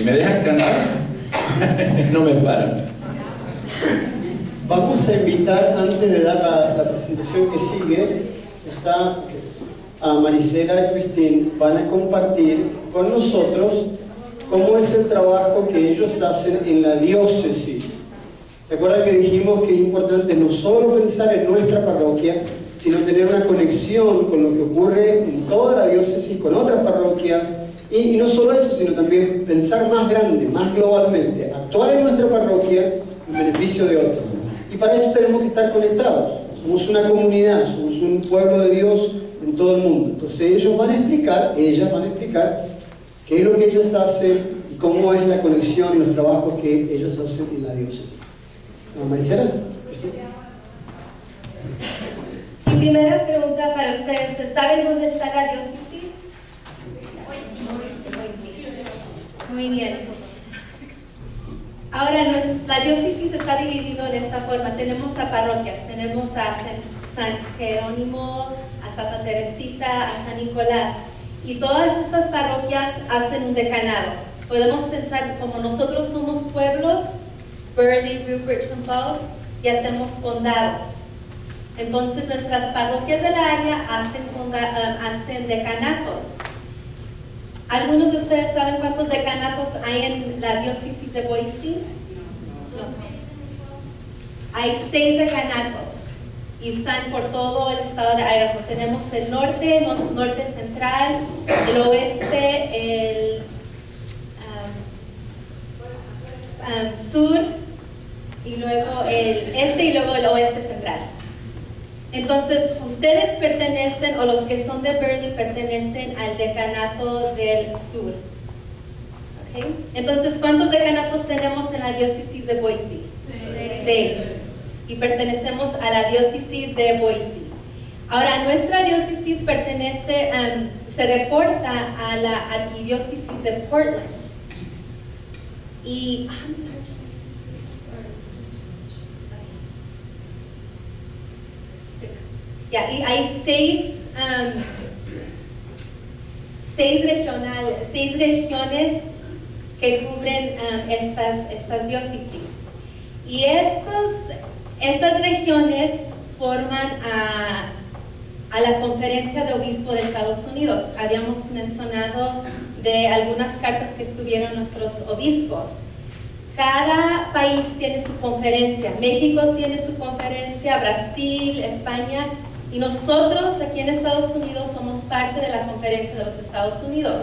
Si me dejan cantar, no me paran. Vamos a invitar, antes de dar la presentación que sigue, a Marisela y Cristín, van a compartir con nosotros cómo es el trabajo que ellos hacen en la diócesis. ¿Se acuerdan que dijimos que es importante no solo pensar en nuestra parroquia, sino tener una conexión con lo que ocurre en toda la diócesis, con otras parroquias, y no solo eso, sino también pensar más grande, más globalmente, actuar en nuestra parroquia en beneficio de otros. Y para eso tenemos que estar conectados. Somos una comunidad, somos un pueblo de Dios en todo el mundo. Entonces ellas van a explicar qué es lo que ellos hacen y cómo es la conexión y los trabajos que ellos hacen en la diócesis. Marisela. Mi primera pregunta para ustedes, ¿saben dónde está la diócesis? Muy bien. Ahora, la diócesis está dividida en esta forma. Tenemos a parroquias, tenemos a San Jerónimo, a Santa Teresita, a San Nicolás. Y todas estas parroquias hacen un decanado. Podemos pensar, como nosotros somos pueblos, Burley, Rupert, Twin Falls, y hacemos condados. Entonces nuestras parroquias del área hacen decanatos. ¿Algunos de ustedes saben cuántos decanatos hay en la diócesis de Boise? No. Hay 6 decanatos y están por todo el estado de Idaho. Tenemos el norte, norte central, el oeste, el sur, y luego el este y luego el oeste central. Entonces, ustedes pertenecen, o los que son de Burley pertenecen al decanato del sur. ¿Okay? Entonces, ¿cuántos decanatos tenemos en la diócesis de Boise? 6. Y pertenecemos a la diócesis de Boise. Ahora, nuestra diócesis pertenece, se reporta a la arquidiócesis de Portland. Y y hay 6 regiones que cubren estas diócesis. Y estas regiones forman a la Conferencia de Obispos de Estados Unidos. Habíamos mencionado de algunas cartas que escribieron nuestros obispos. Cada país tiene su conferencia. México tiene su conferencia, Brasil, España, y nosotros aquí en Estados Unidos somos parte de la Conferencia de los Estados Unidos.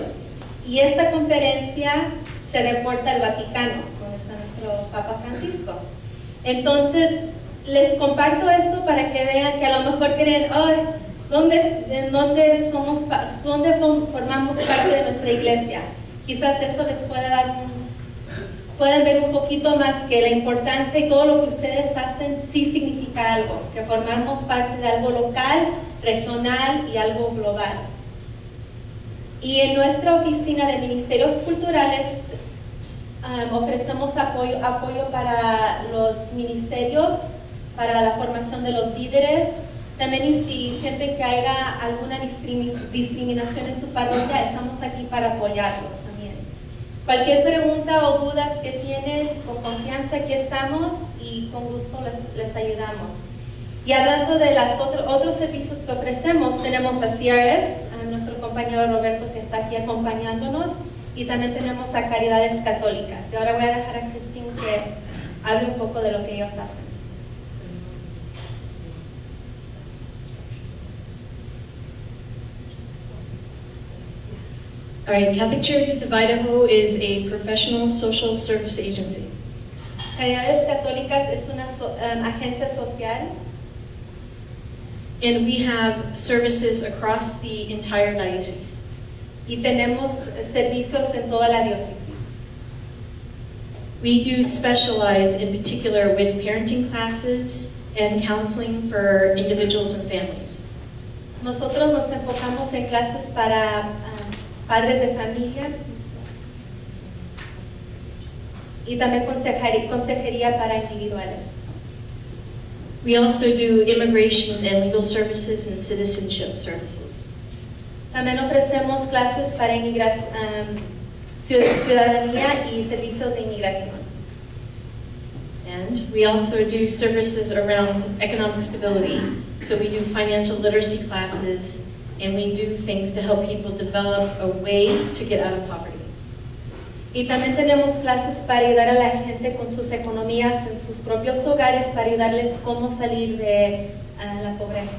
Y esta conferencia se reporta al Vaticano, donde está nuestro Papa Francisco. Entonces, les comparto esto para que vean que a lo mejor creen, ¿dónde formamos parte de nuestra iglesia? Quizás eso les pueda dar pueden ver un poquito más que la importancia y todo lo que ustedes hacen sí significa algo, que formamos parte de algo local, regional y algo global. Y en nuestra oficina de Ministerios Culturales ofrecemos apoyo para los ministerios, para la formación de los líderes. También, y si sienten que haya alguna discriminación en su parroquia, estamos aquí para apoyarlos también. Cualquier pregunta o dudas que tienen, con confianza aquí estamos y con gusto les ayudamos. Y hablando de los otros servicios que ofrecemos, tenemos a CRS, a nuestro compañero Roberto que está aquí acompañándonos, y también tenemos a Caridades Católicas. Y ahora voy a dejar a Cristín que hable un poco de lo que ellos hacen. All right, Catholic Charities of Idaho is a professional social service agency. Caridades Católicas es una agencia social. And we have services across the entire diocese. Y tenemos servicios en toda la diócesis. We do specialize in particular with parenting classes and counseling for individuals and families. Nosotros nos enfocamos en clases para padres de familia y también consejería para individuales. We also do immigration and legal services and citizenship services. También ofrecemos clases para ciudadanía y servicios de inmigración. And we also do services around economic stability. So we do financial literacy classes, and we do things to help people develop a way to get out of poverty. Y también tenemos clases para ayudar a la gente con sus economías en sus propios hogares, para ayudarles cómo salir de la pobreza.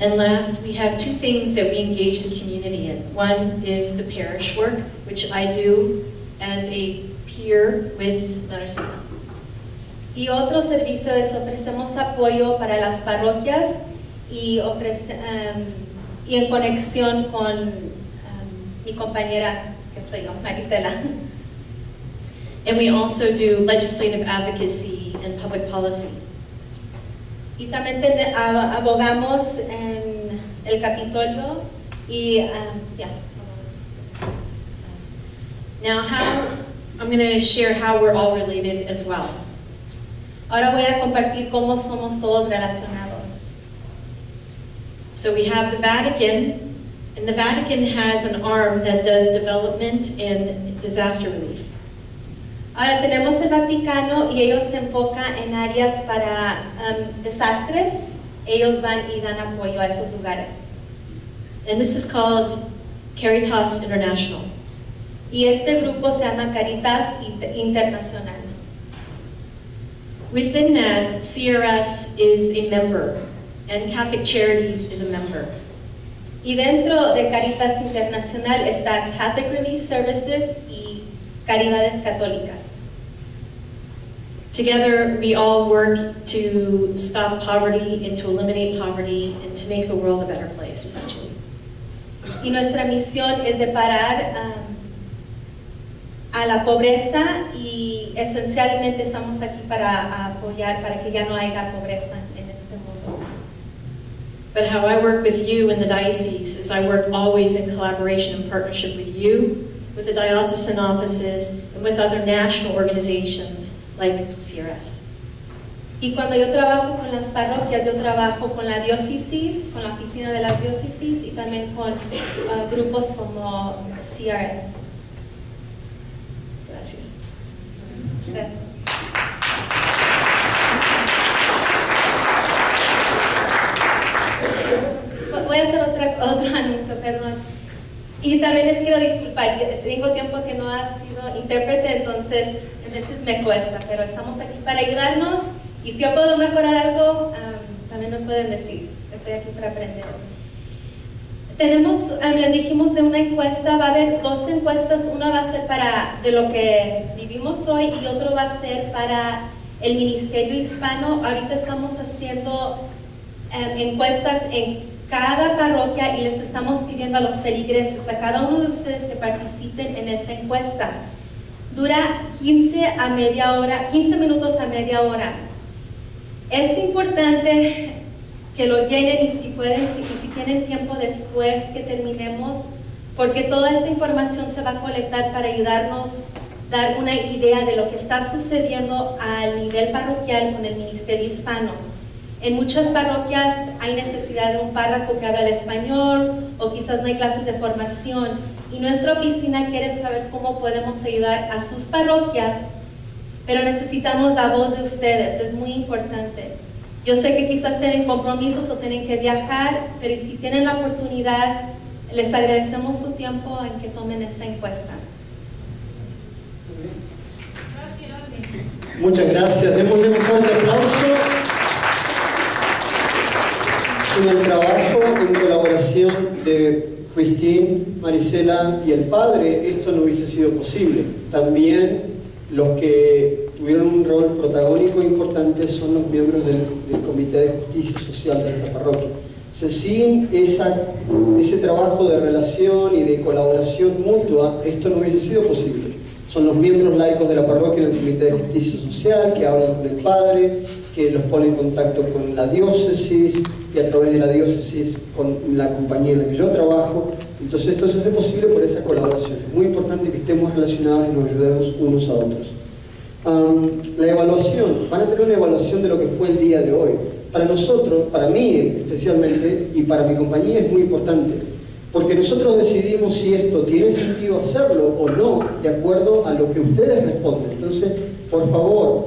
And last, we have two things that we engage the community in. One is the parish work, which I do as a peer with Maricela. Y otro servicio es ofrecemos apoyo para las parroquias y, y en conexión con mi compañera, que soy yo, Maricela. And we also do legislative advocacy and public policy. Y también abogamos en el Capitolio y Now, I'm going to share how we're all related as well. Ahora voy a compartir cómo somos todos relacionados. So we have the Vatican, and the Vatican has an arm that does development and disaster relief. Ahora tenemos el Vaticano y ellos se enfocan en áreas para desastres. Ellos van y dan apoyo a esos lugares. And this is called Caritas International. Y este grupo se llama Caritas Internacional. Within that, CRS is a member, and Catholic Charities is a member. Y dentro de Caritas Internacional está Catholic Relief Services y Caridades Católicas. Together, we all work to stop poverty and to eliminate poverty and to make the world a better place, essentially. Y nuestra misión es de parar a la pobreza y esencialmente estamos aquí para apoyar para que ya no haya pobreza en este mundo. But how I work with you in the diocese is I work always in collaboration and partnership with you, with the diocesan offices, and with other national organizations like CRS. Y cuando yo trabajo con las parroquias, yo trabajo con la diócesis, con la oficina de las diócesis y también con grupos como CRS. Gracias. Gracias. Voy a hacer otro anuncio, perdón. Y también les quiero disculpar, tengo tiempo que no ha sido intérprete, entonces a veces me cuesta, pero estamos aquí para ayudarnos y si yo puedo mejorar algo, también me pueden decir, estoy aquí para aprender. Tenemos, les dijimos de una encuesta, va a haber dos encuestas, una va a ser para de lo que vivimos hoy y otro va a ser para el Ministerio Hispano. Ahorita estamos haciendo encuestas en cada parroquia y les estamos pidiendo a los feligreses, a cada uno de ustedes que participen en esta encuesta. Dura 15 minutos a media hora. Es importante que lo llenen y si pueden, y si tienen tiempo después que terminemos, porque toda esta información se va a colectar para ayudarnos a dar una idea de lo que está sucediendo al nivel parroquial con el Ministerio Hispano. En muchas parroquias hay necesidad de un párroco que habla el español o quizás no hay clases de formación y nuestra oficina quiere saber cómo podemos ayudar a sus parroquias, pero necesitamos la voz de ustedes, es muy importante. Yo sé que quizás tienen compromisos o tienen que viajar, pero si tienen la oportunidad, les agradecemos su tiempo en que tomen esta encuesta. Muchas gracias. Démosle un fuerte aplauso. Sin el trabajo en colaboración de Christine, Maricela y el padre, esto no hubiese sido posible. También los que tuvieron un rol protagónico e importante son los miembros del Comité de Justicia Social de esta parroquia. O sea, sin ese trabajo de relación y de colaboración mutua, esto no hubiese sido posible. Son los miembros laicos de la parroquia en el Comité de Justicia Social que hablan con el padre, que los pone en contacto con la diócesis y a través de la diócesis con la compañía en la que yo trabajo. Entonces esto se hace posible por esa colaboración. Es muy importante que estemos relacionados y nos ayudemos unos a otros. La evaluación, van a tener una evaluación de lo que fue el día de hoy. Para nosotros, para mí especialmente y para mi compañía es muy importante, porque nosotros decidimos si esto tiene sentido hacerlo o no, de acuerdo a lo que ustedes responden. Entonces, por favor,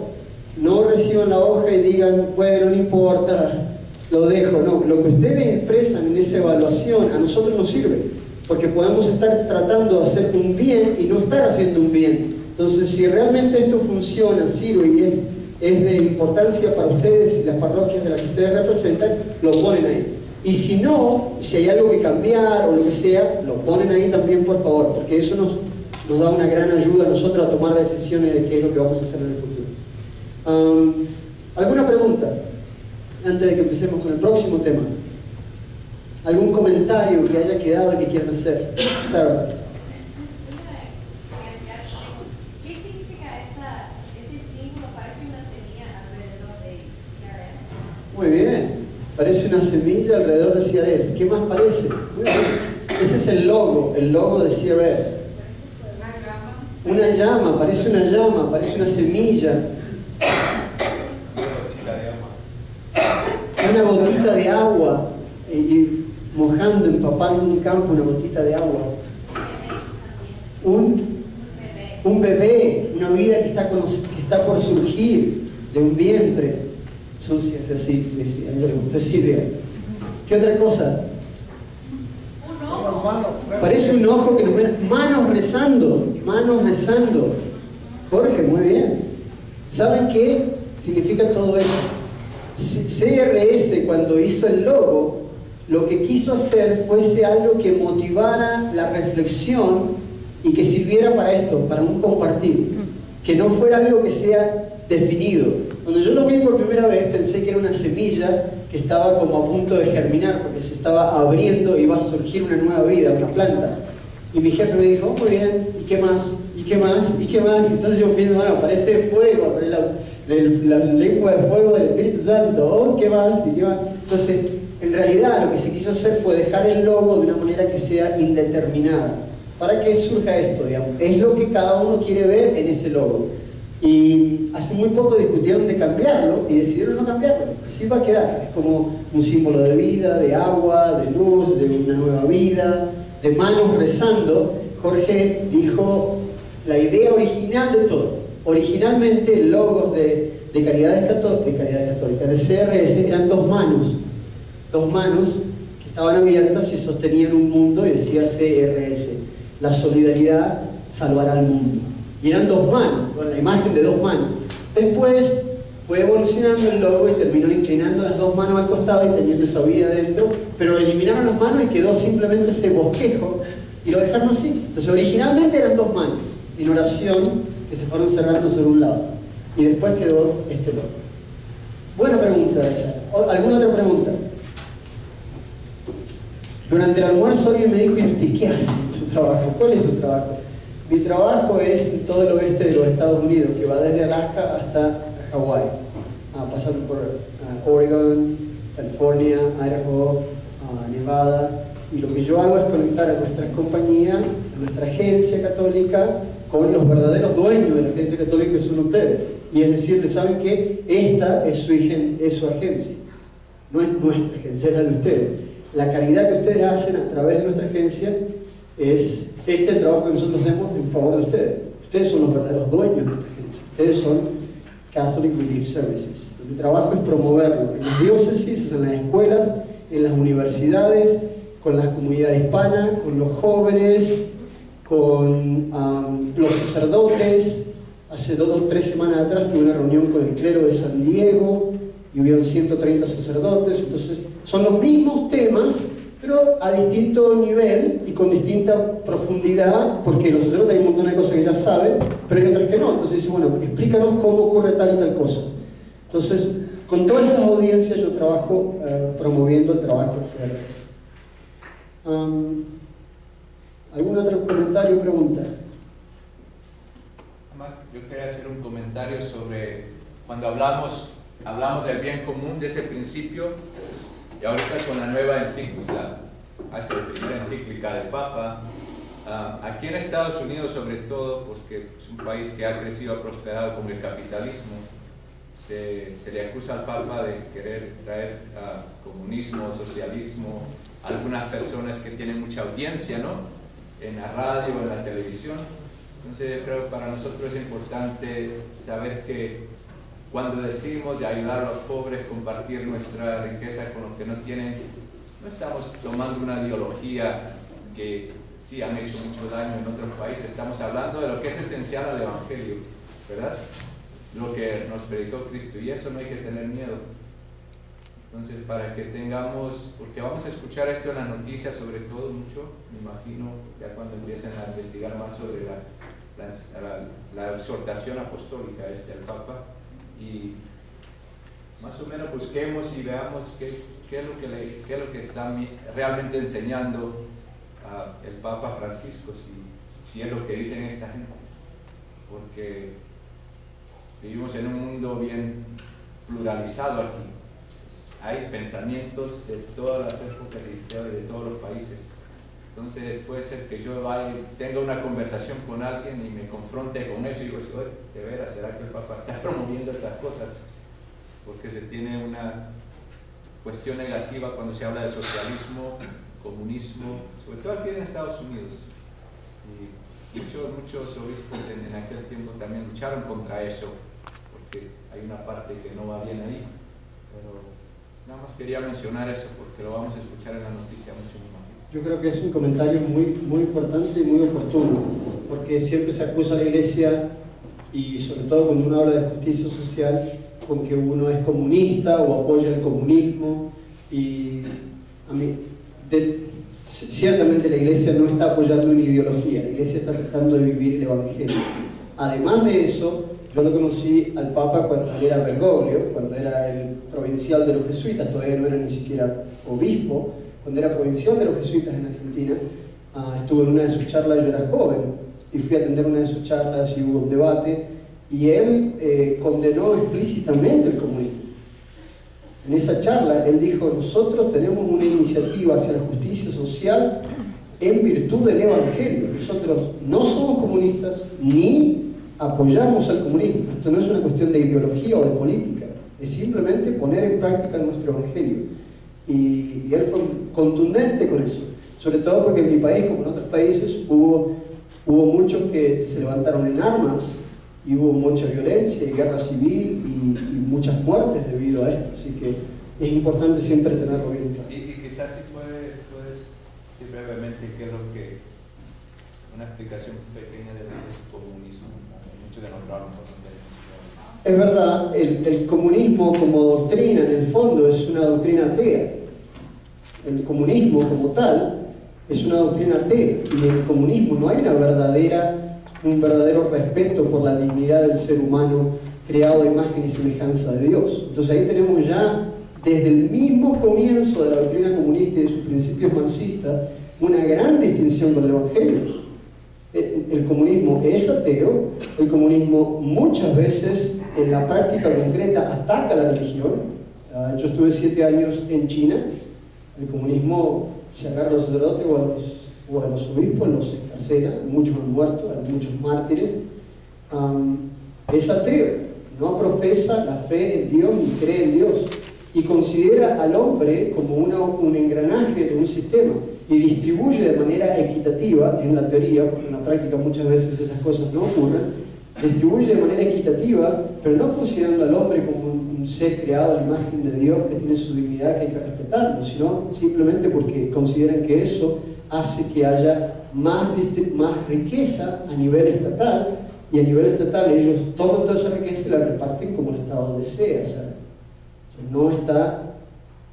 no reciban la hoja y digan, bueno, no importa, lo dejo. No, lo que ustedes expresan en esa evaluación a nosotros nos sirve, porque podemos estar tratando de hacer un bien y no estar haciendo un bien. Entonces, si realmente esto funciona, sirve y es de importancia para ustedes y las parroquias de las que ustedes representan, lo ponen ahí. Y si no, si hay algo que cambiar o lo que sea, lo ponen ahí también, por favor, porque eso nos da una gran ayuda a nosotros a tomar decisiones de qué es lo que vamos a hacer en el futuro. ¿Alguna pregunta? Antes de que empecemos con el próximo tema. ¿Algún comentario que haya quedado y que quieran hacer? Sarah. ¿Qué significa ese símbolo? Parece una semilla alrededor de CRS. Muy bien. Parece una semilla alrededor de CRS. ¿Qué más parece? Muy bien. Ese es el logo de CRS. Una llama, parece una semilla. Una gotita de agua, y mojando, empapando un campo, una gotita de agua. Un bebé, una vida que está por surgir de un vientre. Sucia, sí, a mí me gustó esa idea. ¿Qué otra cosa? Parece un ojo que nos ve. Manos rezando. Jorge, muy bien. ¿Saben qué significa todo eso? CRS, cuando hizo el logo, lo que quiso hacer fuese algo que motivara la reflexión y que sirviera para esto, para un compartir. Que no fuera algo que sea definido. Cuando yo lo vi por primera vez, pensé que era una semilla que estaba como a punto de germinar, porque se estaba abriendo y iba a surgir una nueva vida, una planta. Y mi jefe me dijo, muy bien, ¿y qué más? ¿Y qué más? ¿Y qué más? Entonces yo fui, bueno, parece fuego, la lengua de fuego del Espíritu Santo, oh, ¿qué más? ¿Y qué más? Entonces, en realidad lo que se quiso hacer fue dejar el logo de una manera que sea indeterminada. ¿Para qué surja esto, digamos? Es lo que cada uno quiere ver en ese logo. Y hace muy poco discutieron de cambiarlo y decidieron no cambiarlo. Así va a quedar. Es como un símbolo de vida, de agua, de luz, de una nueva vida, de manos rezando. Jorge dijo la idea original de todo. Originalmente el logo de Caridades Católicas, de CRS, eran dos manos que estaban abiertas y sostenían un mundo y decía CRS. La solidaridad salvará al mundo. Y eran dos manos, con la imagen de dos manos. Después fue evolucionando el logo y terminó inclinando las dos manos al costado y teniendo esa vida adentro, pero eliminaron las manos y quedó simplemente ese bosquejo y lo dejaron así. Entonces originalmente eran dos manos en oración que se fueron cerrando sobre un lado y después quedó este logo. Buena pregunta esa. ¿Alguna otra pregunta? Durante el almuerzo alguien me dijo, ¿y usted qué hace en su trabajo? ¿Cuál es su trabajo? Mi trabajo es en todo el oeste de los Estados Unidos, que va desde Alaska hasta Hawái, pasando por Oregon, California, Idaho, Nevada. Y lo que yo hago es conectar a nuestra compañía, a nuestra agencia católica, con los verdaderos dueños de la agencia católica, que son ustedes. Y es decirles, ¿saben qué? Esta es su agencia, no es nuestra agencia, es la de ustedes. La caridad que ustedes hacen a través de nuestra agencia es el trabajo que nosotros hacemos en favor de ustedes. Ustedes son los verdaderos dueños de esta agencia. Ustedes son Catholic Relief Services. Mi trabajo es promoverlo en las diócesis, en las escuelas, en las universidades, con la comunidad hispana, con los jóvenes, con los sacerdotes. Hace 2 o 3 semanas atrás tuve una reunión con el clero de San Diego y hubieron 130 sacerdotes. Entonces son los mismos temas, pero a distinto nivel y con distinta profundidad, porque los sacerdotes hay un montón de cosas que ya saben, pero hay otras que no. Entonces dice, bueno, explícanos cómo ocurre tal y tal cosa. Entonces, con todas esas audiencias yo trabajo promoviendo el trabajo de CRS. ¿Algún otro comentario o pregunta? Además, yo quería hacer un comentario sobre cuando hablamos del bien común, de ese principio, y ahorita con la nueva encíclica, hace la primera encíclica del Papa, aquí en Estados Unidos sobre todo, porque es un país que ha crecido, ha prosperado con el capitalismo, se le acusa al Papa de querer traer comunismo, socialismo, a algunas personas que tienen mucha audiencia, ¿no? En la radio, en la televisión. Entonces, creo que para nosotros es importante saber que cuando decimos de ayudar a los pobres, compartir nuestra riqueza con los que no tienen, no estamos tomando una ideología que sí han hecho mucho daño en otros países, estamos hablando de lo que es esencial al Evangelio, ¿verdad? Lo que nos predicó Cristo, y eso no hay que tener miedo. Entonces, para que tengamos, porque vamos a escuchar esto en las noticias sobre todo mucho, me imagino, ya cuando empiecen a investigar más sobre la exhortación apostólica al Papa, y más o menos busquemos y veamos qué es lo que está realmente enseñando el Papa Francisco, si es lo que dicen esta gente, porque vivimos en un mundo bien pluralizado aquí. Hay pensamientos de todas las épocas y de todos los países. Entonces puede ser que yo tenga una conversación con alguien y me confronte con eso y digo, de veras, ¿será que el Papa está promoviendo estas cosas? Porque se tiene una cuestión negativa cuando se habla de socialismo, comunismo, sobre todo aquí en Estados Unidos. Y muchos obispos en aquel tiempo también lucharon contra eso, porque hay una parte que no va bien ahí. Pero nada más quería mencionar eso porque lo vamos a escuchar en la noticia mucho más. Yo creo que es un comentario muy importante y muy oportuno, porque siempre se acusa a la Iglesia, y sobre todo cuando uno habla de justicia social, con que uno es comunista o apoya el comunismo, y a mí, ciertamente la Iglesia no está apoyando una ideología, la Iglesia está tratando de vivir el Evangelio. Además de eso, yo lo conocí al Papa cuando era Bergoglio, cuando era el provincial de los jesuitas, todavía no era ni siquiera obispo. Cuando era provincial de los jesuitas en Argentina, estuve en una de sus charlas, yo era joven, y fui a atender una de sus charlas y hubo un debate, y él condenó explícitamente el comunismo. En esa charla él dijo, nosotros tenemos una iniciativa hacia la justicia social en virtud del Evangelio. Nosotros no somos comunistas ni apoyamos al comunismo. Esto no es una cuestión de ideología o de política, es simplemente poner en práctica nuestro Evangelio. Y él fue contundente con eso, sobre todo porque en mi país, como en otros países, hubo muchos que se levantaron en armas y hubo mucha violencia y guerra civil y muchas muertes debido a esto, así que es importante siempre tenerlo bien claro. Y quizás si puedes decir brevemente qué es lo que, una explicación pequeña de lo que es comunismo, muchos de nosotros hablamos de eso. Es verdad, el comunismo como doctrina en el fondo es una doctrina atea. El comunismo como tal es una doctrina atea, y en el comunismo no hay un verdadero respeto por la dignidad del ser humano creado a imagen y semejanza de Dios. Entonces ahí tenemos ya, desde el mismo comienzo de la doctrina comunista y de sus principios marxistas, una gran distinción con el Evangelio. El comunismo es ateo, el comunismo muchas veces en la práctica concreta ataca la religión. Yo estuve 7 años en China. El comunismo se agarra a los sacerdotes o a los obispos, los encarcela, muchos han muerto, hay muchos mártires. Es ateo, no profesa la fe en Dios ni cree en Dios, y considera al hombre como un engranaje de un sistema, y distribuye de manera equitativa, en la teoría, porque en la práctica muchas veces esas cosas no ocurren, distribuye de manera equitativa, pero no considerando al hombre como un ser creado a la imagen de Dios que tiene su dignidad, que hay que respetarlo, sino simplemente porque consideran que eso hace que haya más riqueza a nivel estatal, y a nivel estatal ellos toman toda esa riqueza y la reparten como el Estado desea hacer. O sea,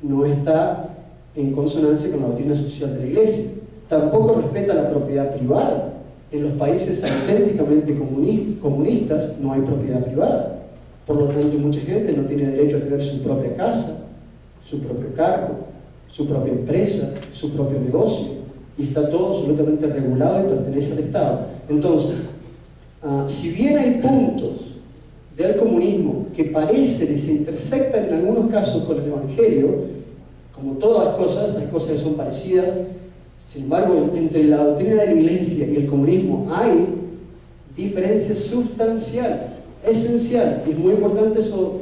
no está en consonancia con la doctrina social de la Iglesia. Tampoco respeta la propiedad privada. En los países auténticamente comunistas no hay propiedad privada. Por lo tanto, mucha gente no tiene derecho a tener su propia casa, su propio cargo, su propia empresa, su propio negocio, y está todo absolutamente regulado y pertenece al Estado. Entonces, si bien hay puntos del comunismo que parecen y se intersectan en algunos casos con el Evangelio, como todas las cosas, hay cosas que son parecidas. Sin embargo, entre la doctrina de la Iglesia y el comunismo hay diferencias sustanciales, esenciales, y es muy importante eso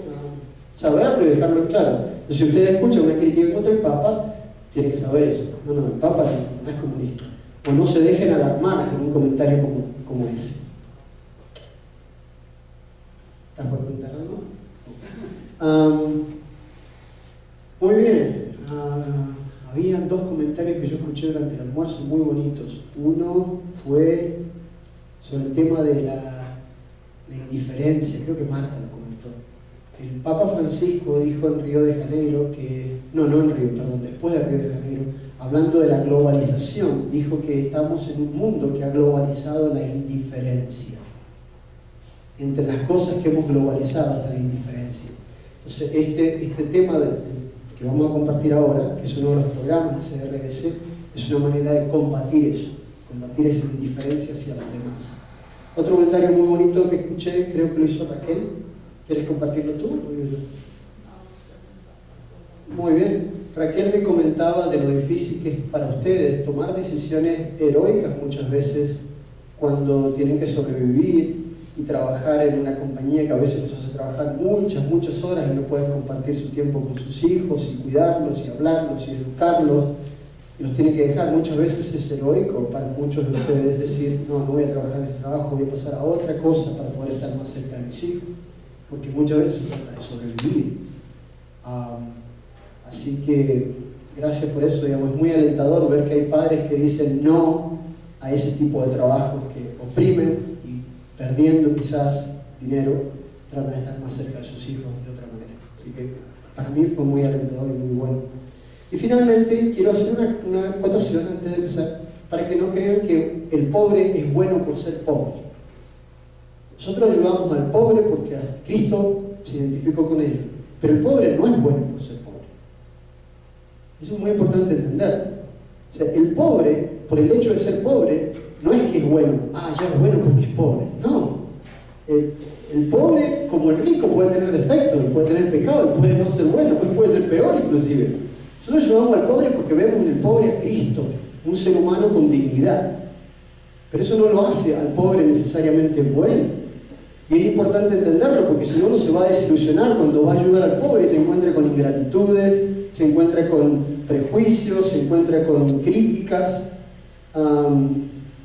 saberlo y dejarlo en claro. Entonces, si ustedes escuchan una crítica contra el Papa, tienen que saber eso. No, el Papa no es comunista. O no se dejen alarmar con un comentario como ese. ¿Estás por preguntar algo? Muy bien. Habían dos comentarios que yo escuché durante el almuerzo muy bonitos. Uno fue sobre el tema de la indiferencia, creo que Marta lo comentó. El Papa Francisco dijo en Río de Janeiro que, no en Río, perdón, después de Río de Janeiro, hablando de la globalización, dijo que estamos en un mundo que ha globalizado la indiferencia. Entre las cosas que hemos globalizado está la indiferencia. Entonces, este tema que vamos a compartir ahora, que es uno de los programas de CRS, es una manera de combatir eso, combatir esa indiferencia hacia los demás. Otro comentario muy bonito que escuché, creo que lo hizo Raquel. ¿Quieres compartirlo tú? Muy bien. Raquel me comentaba de lo difícil que es para ustedes tomar decisiones heroicas muchas veces cuando tienen que sobrevivir y trabajar en una compañía que a veces los hace trabajar muchas horas y no pueden compartir su tiempo con sus hijos y cuidarlos y hablarlos y educarlos y los tienen que dejar. Muchas veces es heroico para muchos de ustedes decir, no voy a trabajar en este trabajo, voy a pasar a otra cosa para poder estar más cerca de mis hijos, porque muchas veces se trata de sobrevivir. Así que gracias por eso, digamos, es muy alentador ver que hay padres que dicen no a ese tipo de trabajos que oprimen y perdiendo quizás dinero tratan de estar más cerca de sus hijos de otra manera. Así que para mí fue muy alentador y muy bueno. Y finalmente quiero hacer una acotación antes de empezar para que no crean que el pobre es bueno por ser pobre. Nosotros ayudamos al pobre porque Cristo se identificó con ellos, pero el pobre no es bueno por ser pobre. Eso es muy importante entender. O sea, el pobre, por el hecho de ser pobre, no es que es bueno, ya es bueno porque es pobre. No. El pobre, como el rico, puede tener defectos, puede tener pecado, puede no ser bueno, puede ser peor inclusive. Nosotros ayudamos al pobre porque vemos en el pobre a Cristo, un ser humano con dignidad. Pero eso no lo hace al pobre necesariamente bueno. Y es importante entenderlo porque si no uno se va a desilusionar cuando va a ayudar al pobre y se encuentra con ingratitudes, se encuentra con prejuicios, se encuentra con críticas.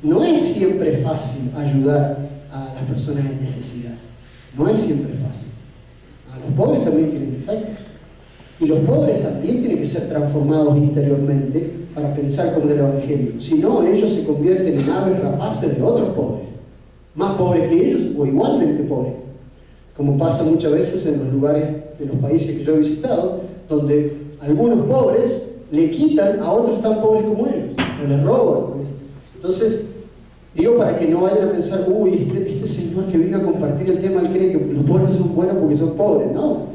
No es siempre fácil ayudar a las personas en necesidad. No es siempre fácil. Los pobres también tienen defectos. Y los pobres también tienen que ser transformados interiormente para pensar como en el Evangelio. Si no, ellos se convierten en aves rapaces de otros pobres. Más pobres que ellos o igualmente pobres. Como pasa muchas veces en los lugares, en los países que yo he visitado, donde algunos pobres le quitan a otros tan pobres como ellos, o les roban. Entonces, digo para que no vayan a pensar, este señor que vino a compartir el tema, él cree que los pobres son buenos porque son pobres. No,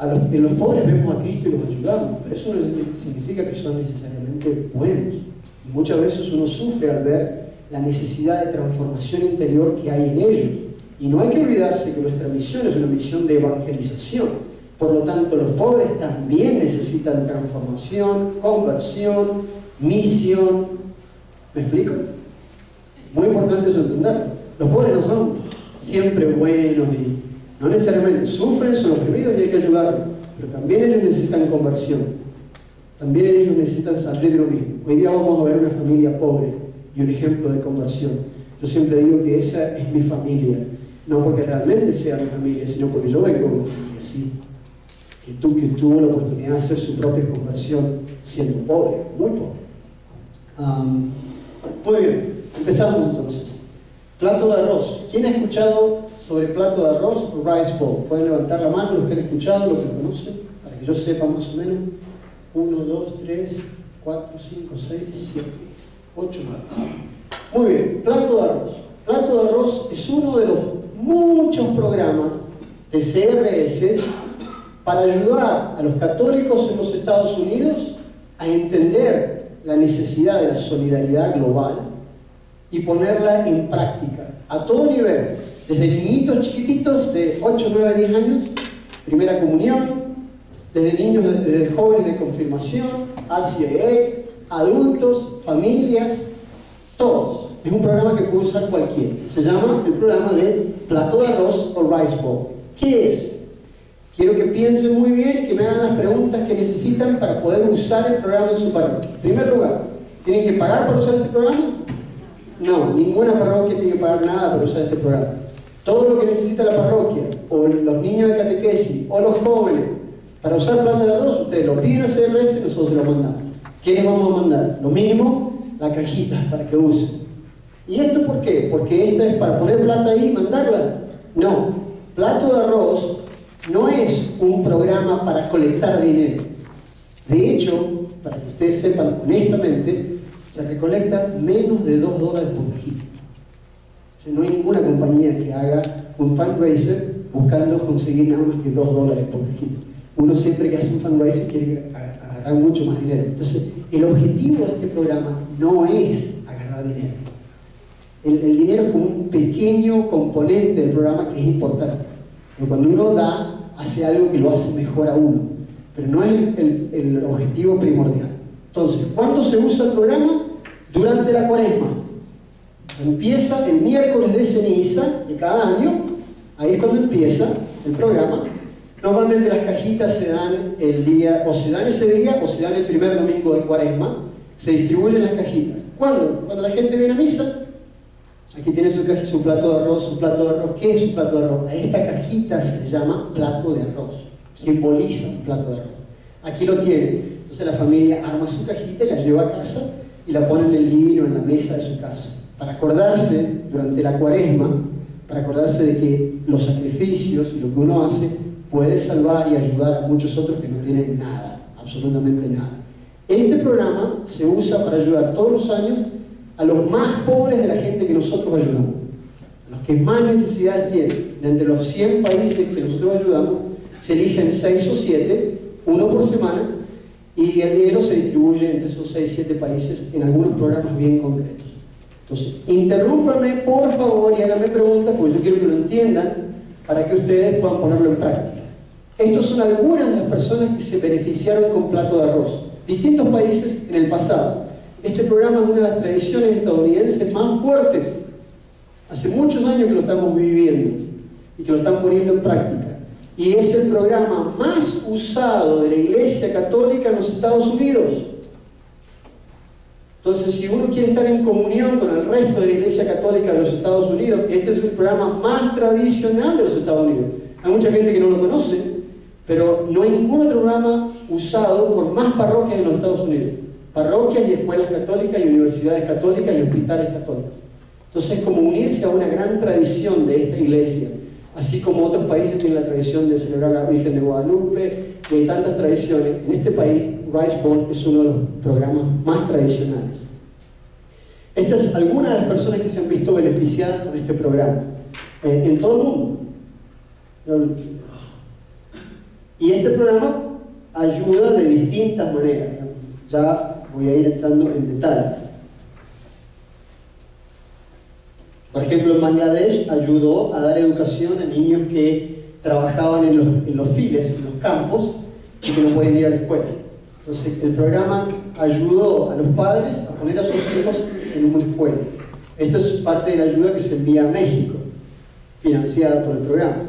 en los pobres vemos a Cristo y los ayudamos, pero eso no significa que son necesariamente buenos. Y muchas veces uno sufre al ver la necesidad de transformación interior que hay en ellos. Y no hay que olvidarse que nuestra misión es una misión de evangelización. Por lo tanto, los pobres también necesitan transformación, conversión, misión. ¿Me explico? Muy importante eso entenderlo. Los pobres no son siempre buenos y no necesariamente sufren, son oprimidos y hay que ayudarlos. Pero también ellos necesitan conversión. También ellos necesitan salir de lo mismo. Hoy día vamos a ver una familia pobre y un ejemplo de conversión. Yo siempre digo que esa es mi familia. No porque realmente sea mi familia, sino porque yo vengo de una familia así. Que tuvo la oportunidad de hacer su propia conversión siendo pobre, muy pobre. Muy bien, empezamos entonces. Plato de arroz. ¿Quién ha escuchado sobre plato de arroz o rice bowl? Pueden levantar la mano los que han escuchado, los que conocen, para que yo sepa más o menos. 1, 2, 3, 4, 5, 6, 7, 8, 9. Muy bien, plato de arroz. Plato de arroz es uno de los muchos programas de CRS para ayudar a los católicos en los Estados Unidos a entender la necesidad de la solidaridad global y ponerla en práctica a todo nivel, desde niñitos chiquititos de 8, 9, 10 años, primera comunión, desde jóvenes de confirmación, RCIA, adultos, familias, todos. Es un programa que puede usar cualquiera. Se llama el programa de plato de arroz o rice bowl. ¿Qué es? Quiero que piensen muy bien y que me hagan las preguntas que necesitan para poder usar el programa en su parroquia. En primer lugar, ¿tienen que pagar para usar este programa? No, ninguna parroquia tiene que pagar nada para usar este programa. Todo lo que necesita la parroquia, o los niños de catequesis, o los jóvenes, para usar Plata de Arroz, ustedes lo piden a CRS y nosotros se lo mandamos. ¿Qué les vamos a mandar? Lo mínimo, la cajita para que usen. ¿Y esto por qué? Porque esta es para poner plata ahí y mandarla. No, Plato de Arroz no es un programa para colectar dinero. De hecho, para que ustedes sepan honestamente, se recolecta menos de $2 por cajita. O sea, no hay ninguna compañía que haga un fundraiser buscando conseguir nada más que $2 por cajita. Uno siempre que hace un fundraiser quiere agarrar mucho más dinero. Entonces, el objetivo de este programa no es agarrar dinero. El dinero es como un pequeño componente del programa que es importante. Pero cuando uno da, hace algo que lo hace mejor a uno. Pero no es el objetivo primordial. Entonces, ¿cuándo se usa el programa? Durante la Cuaresma. Empieza el miércoles de ceniza de cada año. Ahí es cuando empieza el programa. Normalmente las cajitas se dan el día, o se dan ese día, o se dan el primer domingo de Cuaresma. Se distribuyen las cajitas. ¿Cuándo? Cuando la gente viene a misa. Aquí tiene su plato de arroz, su plato de arroz. ¿Qué es su plato de arroz? A esta cajita se le llama plato de arroz. Simboliza un plato de arroz. Aquí lo tiene. Entonces la familia arma su cajita y la lleva a casa y la pone en el living o en la mesa de su casa. Para acordarse, durante la Cuaresma, para acordarse de que los sacrificios y lo que uno hace puede salvar y ayudar a muchos otros que no tienen nada, absolutamente nada. Este programa se usa para ayudar todos los años a los más pobres de la gente que nosotros ayudamos, a los que más necesidades tienen. De entre los 100 países que nosotros ayudamos, se eligen 6 o 7, uno por semana, y el dinero se distribuye entre esos 6 o 7 países en algunos programas bien concretos. Entonces, interrúmpanme por favor y háganme preguntas, porque yo quiero que lo entiendan para que ustedes puedan ponerlo en práctica. Estos son algunas de las personas que se beneficiaron con plato de arroz. Distintos países en el pasado. Este programa es una de las tradiciones estadounidenses más fuertes. Hace muchos años que lo estamos viviendo y que lo están poniendo en práctica. Y es el programa más usado de la Iglesia Católica en los Estados Unidos. Entonces, si uno quiere estar en comunión con el resto de la Iglesia Católica de los Estados Unidos, este es el programa más tradicional de los Estados Unidos. Hay mucha gente que no lo conoce, pero no hay ningún otro programa usado por más parroquias en los Estados Unidos. Parroquias y escuelas católicas y universidades católicas y hospitales católicos. Entonces es como unirse a una gran tradición de esta iglesia, así como otros países tienen la tradición de celebrar a la Virgen de Guadalupe, y hay tantas tradiciones. En este país, Rice Bowl es uno de los programas más tradicionales. Estas son algunas de las personas que se han visto beneficiadas con este programa, en todo el mundo. Y este programa ayuda de distintas maneras. Ya voy a ir entrando en detalles. Por ejemplo, en Bangladesh ayudó a dar educación a niños que trabajaban en los files, en los campos, y que no pueden ir a la escuela. Entonces, el programa ayudó a los padres a poner a sus hijos en una escuela. Esta es parte de la ayuda que se envía a México, financiada por el programa.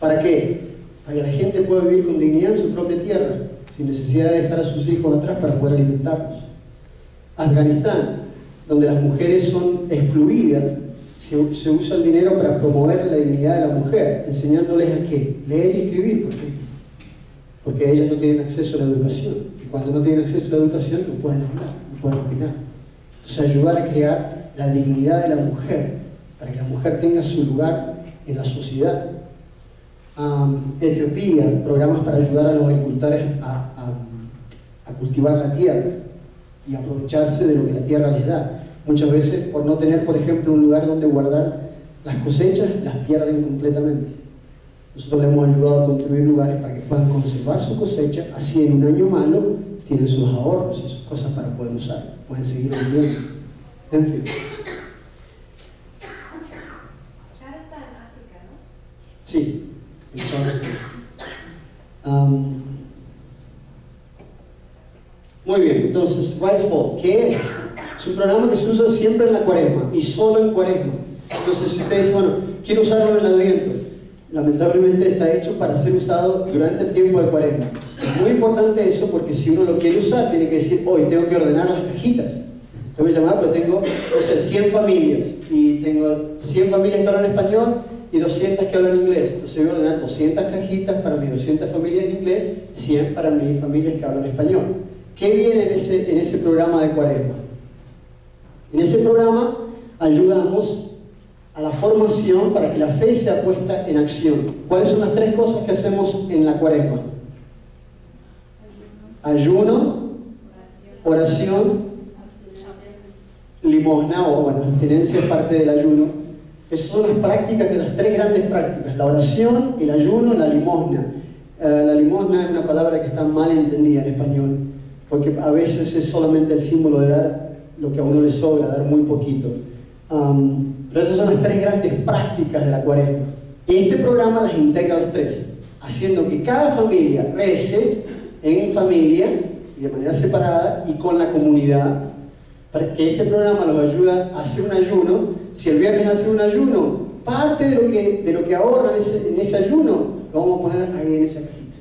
¿Para qué? Para que la gente pueda vivir con dignidad en su propia tierra, sin necesidad de dejar a sus hijos atrás para poder alimentarlos. Afganistán, donde las mujeres son excluidas, se usa el dinero para promover la dignidad de la mujer, enseñándoles a qué, leer y escribir, porque ellas no tienen acceso a la educación, y cuando no tienen acceso a la educación no pueden hablar, no pueden opinar. Entonces ayudar a crear la dignidad de la mujer, para que la mujer tenga su lugar en la sociedad. Etiopía, programas para ayudar a los agricultores a cultivar la tierra y aprovecharse de lo que la tierra les da. Muchas veces, por no tener, por ejemplo, un lugar donde guardar las cosechas, las pierden completamente. Nosotros les hemos ayudado a construir lugares para que puedan conservar su cosecha, así en un año malo tienen sus ahorros y sus cosas para poder usar, pueden seguir vendiendo. En fin. Chad está en África, ¿no? Sí. Muy bien, entonces, Rice Bowl, ¿qué es? Es un programa que se usa siempre en la Cuaresma y solo en Cuaresma. Entonces, si ustedes dicen, bueno, quiero usarlo en el Adviento, lamentablemente está hecho para ser usado durante el tiempo de Cuaresma. Es muy importante eso porque si uno lo quiere usar, tiene que decir, hoy tengo que ordenar las cajitas. Tengo que llamar porque tengo, no sé, 100 familias y tengo 100 familias que hablan español y 200 que hablan inglés. Entonces voy a ordenar 200 cajitas para mis 200 familias en inglés, 100 para mis familias que hablan español. ¿Qué viene en ese programa de Cuaresma? En ese programa ayudamos a la formación para que la fe sea puesta en acción. ¿Cuáles son las 3 cosas que hacemos en la Cuaresma? Ayuno, oración, limosna, o bueno, abstinencia es parte del ayuno. Esas son las prácticas, las 3 grandes prácticas: la oración, el ayuno, la limosna. La limosna es una palabra que está mal entendida en español, porque a veces es solamente el símbolo de dar lo que a uno le sobra, dar muy poquito. Pero esas son las 3 grandes prácticas de la Cuaresma. Y este programa las integra las 3, haciendo que cada familia rece en familia y de manera separada y con la comunidad, para que este programa los ayuda a hacer un ayuno. Si el viernes hacen un ayuno, parte de lo que ahorran en ese ayuno lo vamos a poner ahí en esa cajita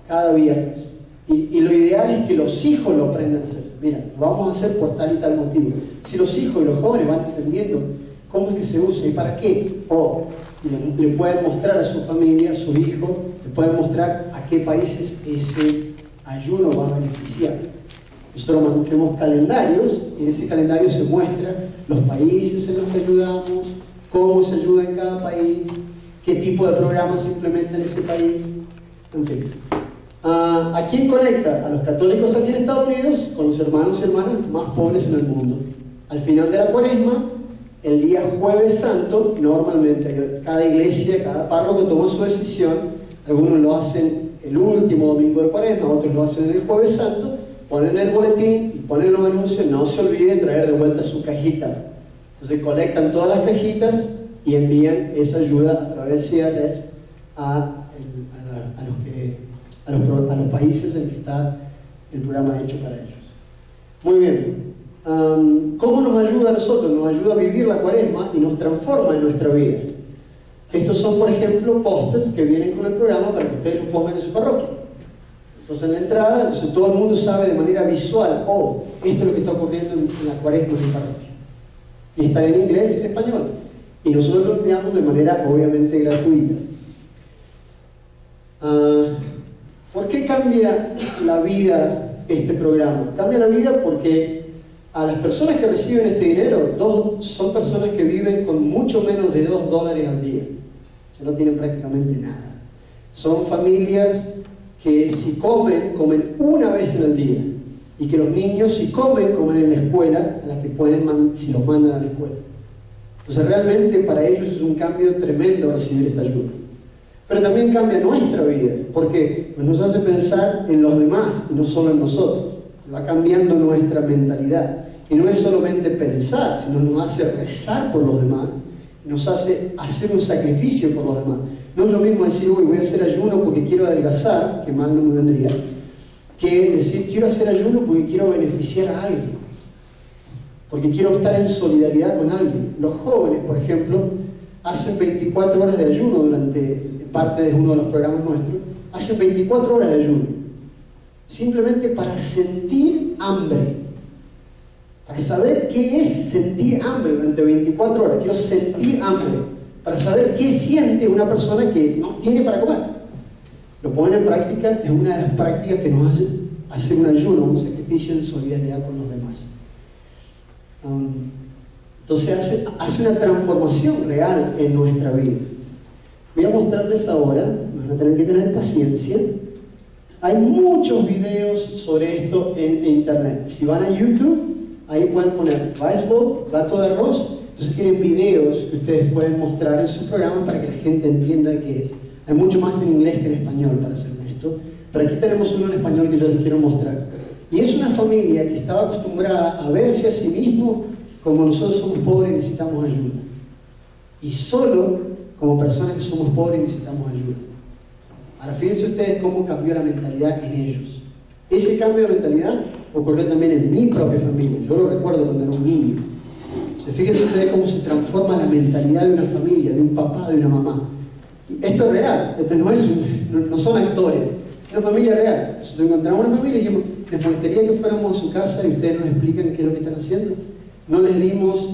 cada viernes. Y lo ideal es que los hijos lo aprendan a hacer. Mira, lo vamos a hacer por tal y tal motivo. Si los hijos y los jóvenes van entendiendo cómo es que se usa y para qué, y le pueden mostrar a su familia, a su hijo, le pueden mostrar a qué países ese ayuno va a beneficiar. Nosotros hacemos calendarios y en ese calendario se muestra los países en los que ayudamos, cómo se ayuda en cada país, qué tipo de programas se implementa en ese país, en fin. ¿A quién conecta? A los católicos aquí en Estados Unidos con los hermanos y hermanas más pobres en el mundo. Al final de la Cuaresma, el día Jueves Santo, normalmente cada iglesia, cada párroco toma su decisión. Algunos lo hacen el último domingo de Cuaresma, otros lo hacen el Jueves Santo. Ponen el boletín y ponen los anuncios. No se olviden traer de vuelta su cajita. Entonces colectan todas las cajitas y envían esa ayuda a través de CRS a los países en que está el programa hecho para ellos. Muy bien. ¿Cómo nos ayuda a nosotros? Nos ayuda a vivir la Cuaresma y nos transforma en nuestra vida. Estos son, por ejemplo, pósters que vienen con el programa para que ustedes los pongan en su parroquia. Entonces en la entrada, todo el mundo sabe de manera visual, esto es lo que está ocurriendo en la Cuaresma en mi parroquia. Y está en inglés y en español. Y nosotros lo enviamos de manera obviamente gratuita. ¿Por qué cambia la vida este programa? Cambia la vida porque a las personas que reciben este dinero, son personas que viven con mucho menos de $2 al día. O sea, no tienen prácticamente nada. Son familias que si comen una vez en el día. Y que los niños si comen en la escuela, a la que pueden, si los mandan a la escuela. Entonces realmente para ellos es un cambio tremendo recibir esta ayuda. Pero también cambia nuestra vida. ¿Por qué? Pues nos hace pensar en los demás y no solo en nosotros. Va cambiando nuestra mentalidad. Y no es solamente pensar, sino nos hace rezar por los demás. Nos hace hacer un sacrificio por los demás. No es lo mismo decir, voy a hacer ayuno porque quiero adelgazar, que mal no me vendría, que decir, quiero hacer ayuno porque quiero beneficiar a alguien. Porque quiero estar en solidaridad con alguien. Los jóvenes, por ejemplo, hacen 24 horas de ayuno durante parte de uno de los programas nuestros. Hacen 24 horas de ayuno. Simplemente para sentir hambre. Para saber qué es sentir hambre durante 24 horas. Quiero sentir hambre. Para saber qué siente una persona que no tiene para comer. Lo ponen en práctica, es una de las prácticas que nos hace hacer un ayuno, un sacrificio en solidaridad con los demás. Entonces hace una transformación real en nuestra vida. Voy a mostrarles ahora, van a tener que tener paciencia. Hay muchos videos sobre esto en internet. Si van a YouTube, ahí pueden poner Weisbold, Gato de Arroz. Entonces tienen videos que ustedes pueden mostrar en sus programas para que la gente entienda qué es. Hay mucho más en inglés que en español, para ser honesto. Pero aquí tenemos uno en español que yo les quiero mostrar. Y es una familia que estaba acostumbrada a verse a sí mismo como nosotros somos pobres y necesitamos ayuda. Y solo como personas que somos pobres y necesitamos ayuda. Ahora fíjense ustedes cómo cambió la mentalidad en ellos. Ese cambio de mentalidad ocurrió también en mi propia familia. Yo lo recuerdo cuando era un niño. Fíjense ustedes cómo se transforma la mentalidad de una familia, de un papá, de una mamá. Esto es real, esto no son actores, es una familia real. Nosotros encontramos una familia y dijimos, ¿les molestaría que fuéramos a su casa y ustedes nos explican qué es lo que están haciendo? No les dimos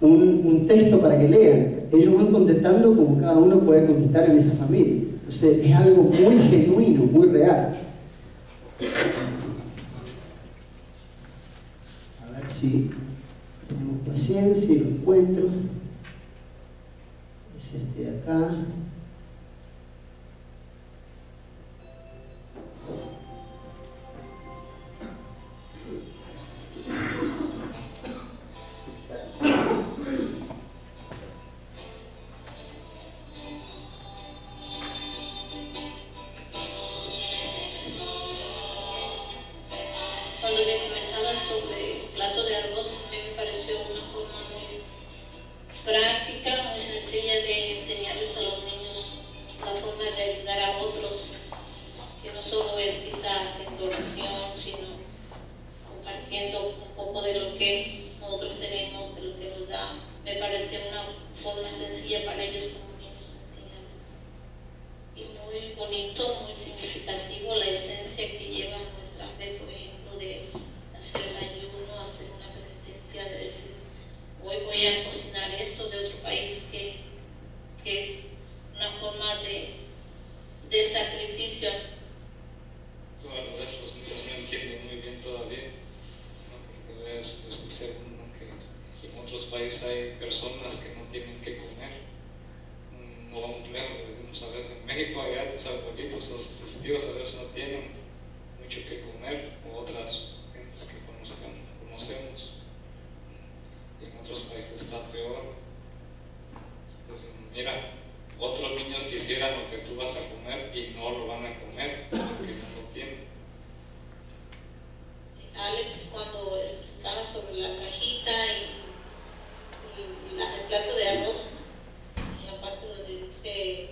un texto para que lean, ellos van contestando como cada uno puede contestar en esa familia. Entonces es algo muy genuino, muy real. A ver si tenemos paciencia y lo encuentro. Es este de acá. Cuando me comentaban sobre el plato de arroz, a mí me pareció una forma muy práctica, muy sencilla de enseñarles a los niños la forma de ayudar a otros, que no solo es quizás haciendo oración, sino compartiendo un poco de lo que nosotros tenemos, de lo que nos da. Me pareció una forma sencilla para ellos como niños enseñarles. Y muy bonito, muy significativo la esencia que lleva nuestra fe, por ejemplo, de hacer el ayuno, hacer una penitencia, de decir, hoy voy a cocinar esto de otro país, que es una forma de sacrificio. Bueno, los niños no entienden muy bien todavía, ¿no? Porque es según que en otros países hay personas que no tienen que comer. No vamos lejos, decimos a veces en México hay antes abuelitos o tíos a veces no tienen mucho que comer, o otras gentes que conocemos. Y en otros países está peor. Entonces, mira, otros niños quisieran lo que tú vas a comer y no lo van a comer porque no lo tienen. Alex, cuando explicaba sobre la cajita y el plato de arroz, en la parte donde dice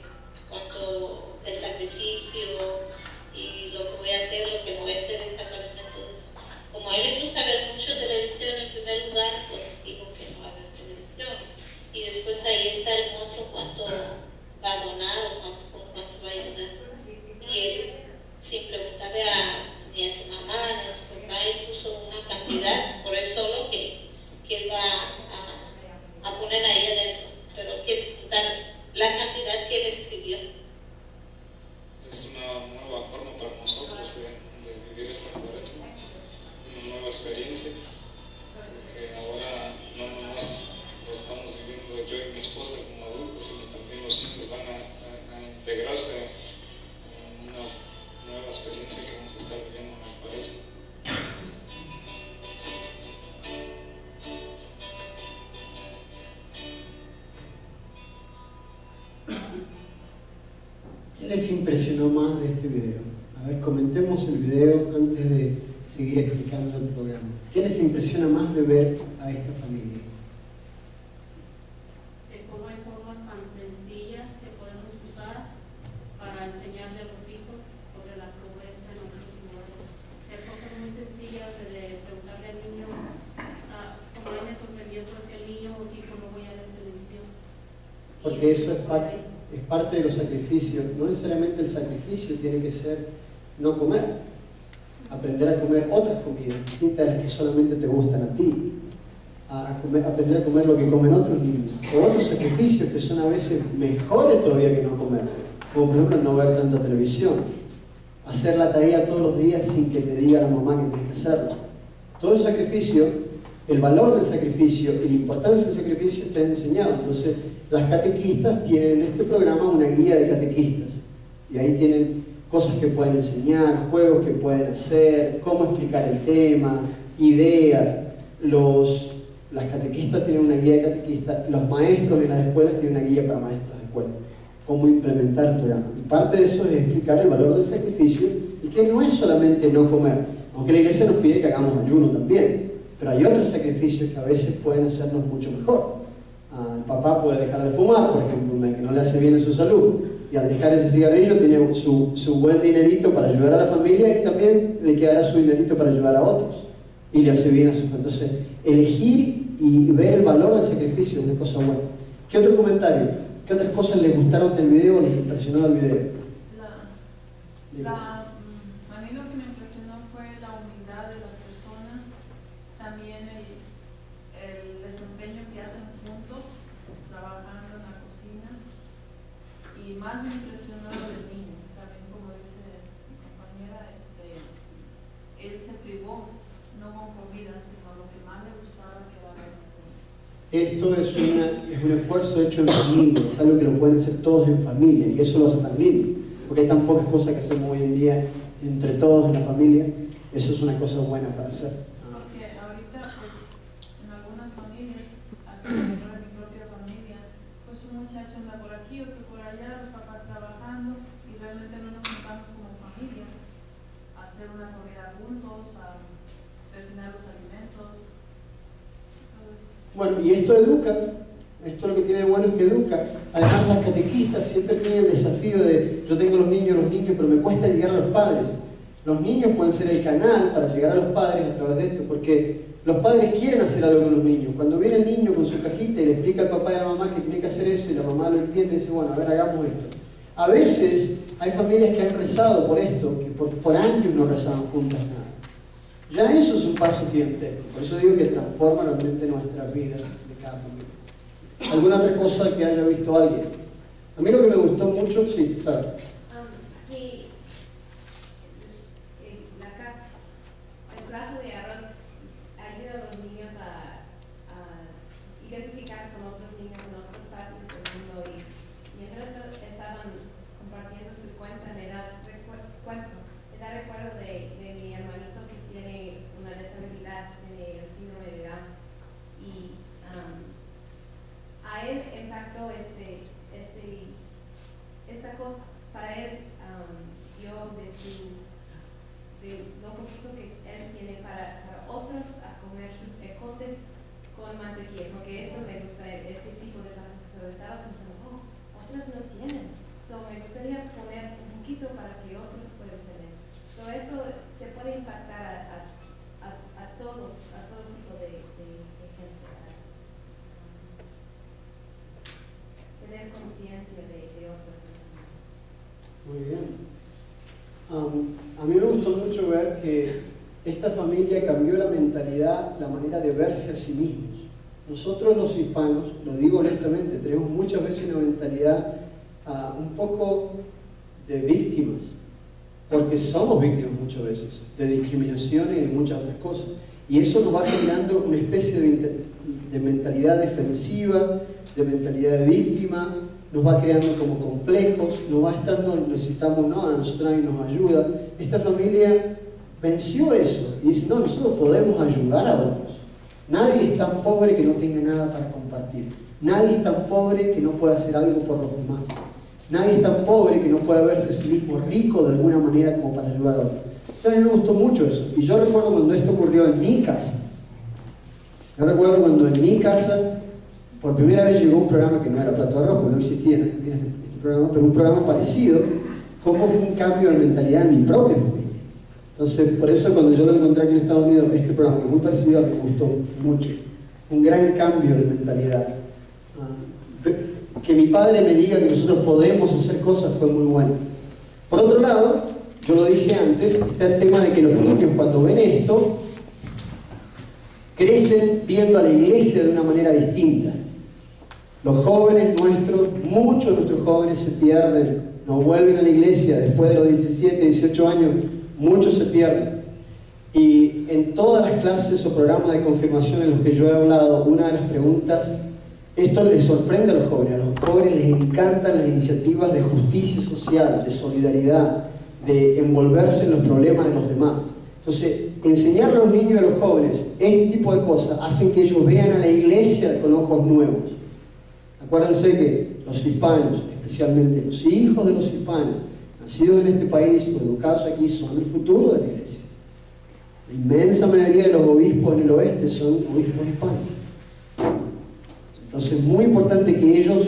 cuánto el sacrificio y lo que voy a hacer, lo que no voy a hacer, esta parte. Entonces, como a él le gusta ver mucho televisión en primer lugar, pues digo que no va a ver televisión. Y después ahí está el monto, cuánto va a donar o cuánto va a ayudar. Y él, sin preguntarle ni a su mamá ni a su papá, él puso una cantidad por él solo que él va a poner ahí adentro. Pero él quiere dar la cantidad que él escribió. Es una nueva forma para nosotros de vivir esta cuaresma, una nueva experiencia, porque ahora no más lo estamos viviendo yo y mi esposa como adultos, sino también los niños van a integrarse en una nueva experiencia que vamos a estar viviendo en la cuaresma. ¿Qué les impresionó más de este video? A ver, comentemos el video antes de seguir explicando el programa. ¿Qué les impresiona más de ver a esta familia? De cómo hay formas tan sencillas que podemos usar para enseñarle a los hijos sobre la pobreza en otros lugares. Hay cosas muy sencillas de preguntarle al niño, como a mí me sorprendió porque el niño dijo no voy a la televisión. Porque eso es parte de los sacrificios. No necesariamente el sacrificio tiene que ser no comer. Aprender a comer otras comidas distintas a las que solamente te gustan a ti. Aprender a comer lo que comen otros niños. O otros sacrificios que son a veces mejores todavía que no comer. Como por ejemplo no ver tanta televisión. Hacer la tarea todos los días sin que te diga la mamá que tienes que hacerlo. Todo ese sacrificio, el valor del sacrificio y la importancia del sacrificio está enseñado. Entonces, las catequistas tienen en este programa una guía de catequistas. Y ahí tienen cosas que pueden enseñar, juegos que pueden hacer, cómo explicar el tema, ideas. Las catequistas tienen una guía de catequistas, los maestros de las escuelas tienen una guía para maestros de escuela. Cómo implementar el programa. Y parte de eso es explicar el valor del sacrificio y que no es solamente no comer. Aunque la iglesia nos pide que hagamos ayuno también. Pero hay otros sacrificios que a veces pueden hacernos mucho mejor. El papá puede dejar de fumar, por ejemplo, que no le hace bien a su salud. Y al dejar ese cigarrillo tiene su buen dinerito para ayudar a la familia y también le quedará su dinerito para ayudar a otros. Y le hace bien a su familia. Entonces, elegir y ver el valor del sacrificio es una cosa buena. ¿Qué otro comentario? ¿Qué otras cosas les gustaron del video o les impresionó el video? A mí lo que me impresionó fue la humildad de las personas, también el desempeño que hacen juntos, trabajando en la cocina, y más me impresionó lo del niño, también como dice mi compañera, él se privó, no con comida, sino lo que más le gustaba que era ver. Esto es un esfuerzo hecho en familia, es algo que lo pueden hacer todos en familia, y eso lo hace tan lindo, porque hay tan pocas cosas que hacemos hoy en día entre todos en la familia. Eso es una cosa buena para hacer. Porque ahorita, pues, en algunas familias, aquí dentro de mi propia familia, pues un muchacho anda por aquí, otro por allá, los papás trabajando, y realmente no nos juntamos como familia a hacer una comida juntos, a cocinar los alimentos. Bueno, y esto educa, esto lo que tiene de bueno es que educa. Además, las catequistas siempre tienen el desafío de, yo tengo los niños, pero me cuesta llegar a los padres. Los niños pueden ser el canal para llegar a los padres a través de esto, porque los padres quieren hacer algo con los niños. Cuando viene el niño con su cajita y le explica al papá y a la mamá que tiene que hacer eso, y la mamá lo entiende y dice, bueno, a ver, hagamos esto. A veces hay familias que han rezado por esto, que por años no rezaban juntas nada. Ya eso es un paso gigantesco. Por eso digo que transforma realmente nuestras vidas de cada familia. ¿Alguna otra cosa que haya visto alguien? A mí lo que me gustó mucho, sí, claro. El plato de arroz ayuda a los niños a identificar con otros niños en otras partes del mundo, y mientras estaban compartiendo su cuenta me da recuerdo de mi hermanito que tiene una disabilidad, tiene el síndrome de Down, y a él impactó esta cosa. Para él dio de lo poquito que él tiene para otros a comer sus ejotes con mantequilla, porque eso me gusta, ese tipo de platos. Estaba pensando, otros no tienen, me gustaría poner un poquito para que otros puedan tener. Eso se puede impactar a todo tipo de gente, tener conciencia de otros. Muy bien. A mí me gustó mucho ver que esta familia cambió la mentalidad, la manera de verse a sí mismos. Nosotros los hispanos, lo digo honestamente, tenemos muchas veces una mentalidad un poco de víctimas, porque somos víctimas muchas veces de discriminación y de muchas otras cosas, y eso nos va generando una especie de mentalidad defensiva, de mentalidad de víctima, nos va creando como complejos, nos va estando, necesitamos, no, a nosotros nadie nos ayuda. Esta familia venció eso y dice, no, nosotros podemos ayudar a otros. Nadie es tan pobre que no tenga nada para compartir. Nadie es tan pobre que no pueda hacer algo por los demás. Nadie es tan pobre que no pueda verse a sí mismo rico de alguna manera como para ayudar a otros. O sea, a mí me gustó mucho eso. Y yo recuerdo cuando esto ocurrió en mi casa. Yo recuerdo cuando en mi casa, por primera vez llegó un programa que no era Plato de Arroz, porque no existía en Argentina este programa, pero un programa parecido, cómo fue un cambio de mentalidad en mi propia familia. Entonces, por eso cuando yo lo encontré aquí en Estados Unidos, este programa que es muy parecido, me gustó mucho. Un gran cambio de mentalidad. Que mi padre me diga que nosotros podemos hacer cosas fue muy bueno. Por otro lado, yo lo dije antes, está el tema de que los niños cuando ven esto, crecen viendo a la iglesia de una manera distinta. Los jóvenes nuestros, muchos de nuestros jóvenes se pierden, no vuelven a la iglesia después de los 17, 18 años, muchos se pierden. Y en todas las clases o programas de confirmación en los que yo he hablado, una de las preguntas, esto les sorprende a los jóvenes les encantan las iniciativas de justicia social, de solidaridad, de envolverse en los problemas de los demás. Entonces, enseñar a los niños y a los jóvenes este tipo de cosas hacen que ellos vean a la iglesia con ojos nuevos. Acuérdense que los hispanos, especialmente los hijos de los hispanos, nacidos en este país o educados aquí, son el futuro de la iglesia. La inmensa mayoría de los obispos en el oeste son obispos hispanos. Entonces es muy importante que ellos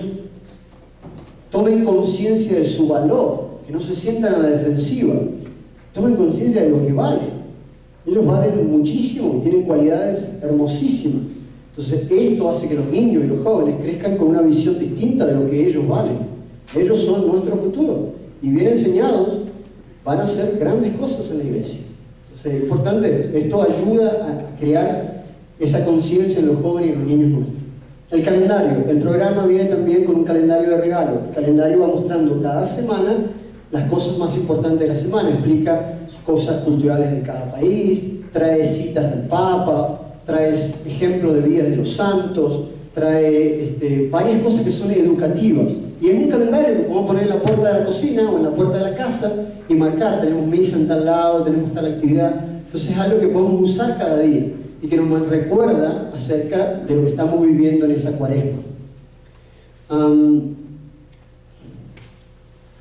tomen conciencia de su valor, que no se sientan a la defensiva, tomen conciencia de lo que valen. Ellos valen muchísimo y tienen cualidades hermosísimas. Entonces esto hace que los niños y los jóvenes crezcan con una visión distinta de lo que ellos valen. Ellos son nuestro futuro y bien enseñados van a hacer grandes cosas en la iglesia. Entonces es importante, esto ayuda a crear esa conciencia en los jóvenes y en los niños nuestros. El calendario, el programa viene también con un calendario de regalo. El calendario va mostrando cada semana las cosas más importantes de la semana, explica cosas culturales de cada país, trae citas del Papa, trae ejemplos de vidas de los santos, trae varias cosas que son educativas. Y es un calendario que podemos poner en la puerta de la cocina o en la puerta de la casa y marcar, tenemos misa en tal lado, tenemos tal actividad. Entonces es algo que podemos usar cada día y que nos recuerda acerca de lo que estamos viviendo en esa cuaresma.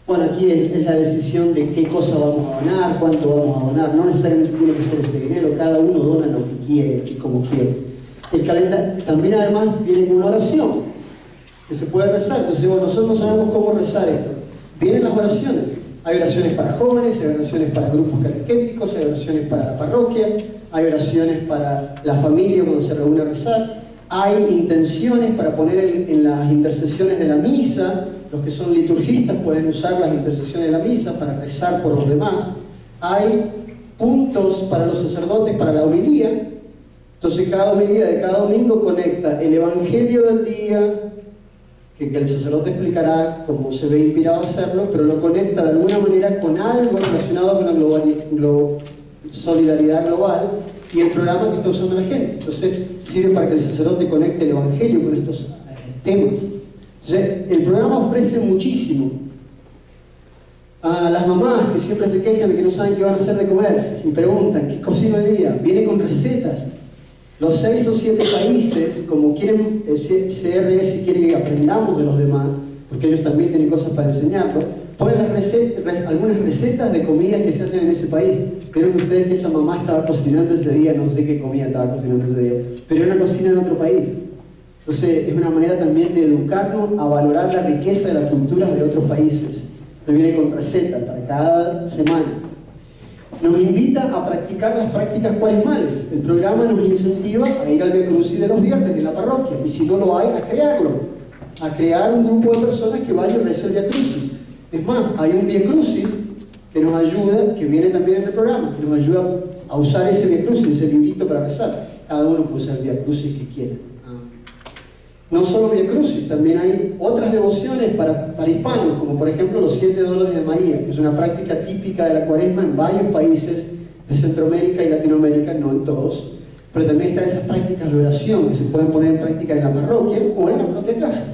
Bueno, aquí es la decisión de qué cosa vamos a donar, cuánto vamos a donar. No necesariamente tiene que ser ese dinero, cada uno dona lo que quiere y como quiere. El calendario también además viene con una oración que se puede rezar. Entonces, bueno, nosotros no sabemos cómo rezar esto. Vienen las oraciones. Hay oraciones para jóvenes, hay oraciones para grupos catequéticos, hay oraciones para la parroquia, hay oraciones para la familia cuando se reúne a rezar, hay intenciones para poner en las intercesiones de la misa. Los que son liturgistas pueden usar las intercesiones de la misa para rezar por los demás. Hay puntos para los sacerdotes para la homilía. Entonces cada homilía de cada domingo conecta el evangelio del día, que el sacerdote explicará cómo se ve inspirado a hacerlo, pero lo conecta de alguna manera con algo relacionado con la solidaridad global y el programa que está usando la gente. Entonces sirve para que el sacerdote conecte el evangelio con estos temas. Entonces, el programa ofrece muchísimo. A las mamás que siempre se quejan de que no saben qué van a hacer de comer y preguntan, ¿qué cocino hoy día? Viene con recetas. Los 6 o 7 países, como quieren CRS y quieren que aprendamos de los demás, porque ellos también tienen cosas para enseñarlo, ponen algunas recetas de comidas que se hacen en ese país. Vieron ustedes que esa mamá estaba cocinando ese día, no sé qué comida estaba cocinando ese día, pero era una cocina de otro país. Entonces es una manera también de educarnos a valorar la riqueza de las culturas de otros países. Nos viene con recetas para cada semana. Nos invita a practicar las prácticas cuaresmales. El programa nos incentiva a ir al Via Crucis de los viernes de la parroquia, y si no lo hay, a crearlo. A crear un grupo de personas que vaya a rezar el Via Crucis. Es más, hay un Via Crucis que nos ayuda, que viene también en el programa, que nos ayuda a usar ese Via Crucis, ese librito para rezar. Cada uno puede usar el Via Crucis que quiera. No solo Via Crucis, también hay otras devociones para hispanos, como por ejemplo los 7 Dolores de María, que es una práctica típica de la cuaresma en varios países de Centroamérica y Latinoamérica, no en todos, pero también están esas prácticas de oración que se pueden poner en práctica en la parroquia o en la propia casa.